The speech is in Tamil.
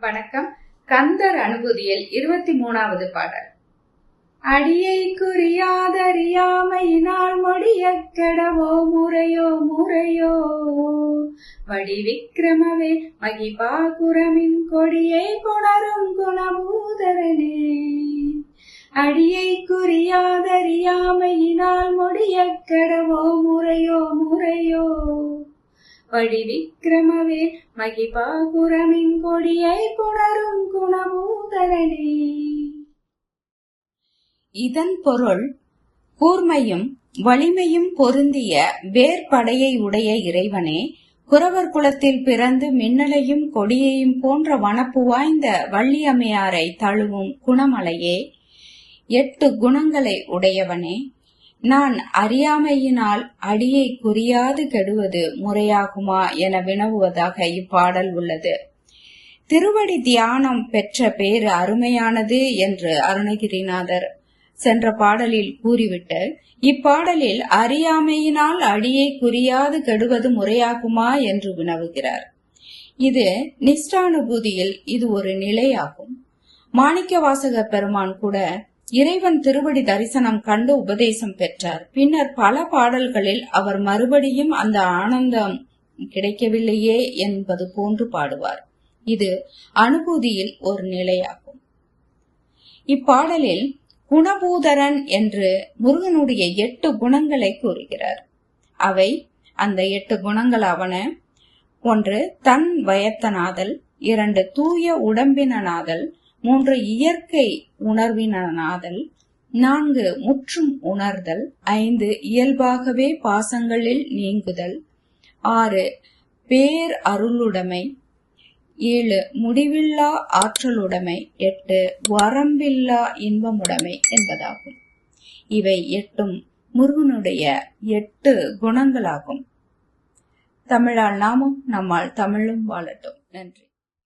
வணக்கம். கந்தர் அனுபூதியில் 23வது பாடல். அடியை குறியாதறியாமையினால் மொழிய கெடவோ முறையோ முறையோ வடிவிக்கிரமவே மகிபாகுரமின் கொடியை புணரும் குணபூதரனே. அடியை குறியாதறியாமையினால் மொழிய கெடவோ முறையோ முறையோ வடிவிக்கிரமவே மகிபாகுரமின் கொடியை புணரும் குணபூதரனே. இதன் பொருள், கூர்மையும் வலிமையும் பொருந்திய வேற்படையை உடைய இறைவனே, குறவர் குலத்தில் பிறந்து மின்னலையும் கொடியையும் போன்ற வனப்பு வாய்ந்த வள்ளியம்மையாரை தழுவும் குணமலையே, 8 குணங்களை உடையவனே, நான் அறியாமையினால் அடியை குறியாது கெடுவது முறையாகுமா என வினவுவதாக இப்பாடல் உள்ளது. திருவடி தியானம் பெற்ற பேரு அருமையானது என்று அருணகிரிநாதர் சென்ற பாடலில் கூறிவிட்டு, இப்பாடலில் அறியாமையினால் அடியை குறியாது கெடுவது முறையாகுமா என்று வினவுகிறார். இது நிஷ்டானுபூதியில் இது ஒரு நிலையாகும். மாணிக்கவாசக பெருமான் கூட இறைவன் திருவடி தரிசனம் கண்டு உபதேசம் பெற்றார். பின்னர் பல பாடல்களில் அவர் மறுபடியும் அந்த ஆனந்தம் கிடைக்கவில்லையே என்பது போன்று பாடுவார். இது அனுபூதியில் ஒரு நிலையாகும். இப்பாடலில் குணபூதரன் என்று முருகனுடைய 8 குணங்களை கூறுகிறார். அவை அந்த 8 குணங்கள் ஆவன: 1 தன் வயத்தனாதல், 2 தூய உடம்பினாதல், 3 இயற்கை உணர்வினாதல், 4 முற்றும் உணர்தல், 5 இயல்பாகவே பாசங்களில் நீங்குதல், 6 பேர் அருளுடைமை, 7 முடிவில்லா ஆற்றலுடைமை, 8 வரம்பில்லா இன்பமுடைமை என்பதாகும். இவை 8ம் முருகனுடைய 8 குணங்களாகும். தமிழால் நாமும் நம்மால் தமிழும் வாழட்டும். நன்றி.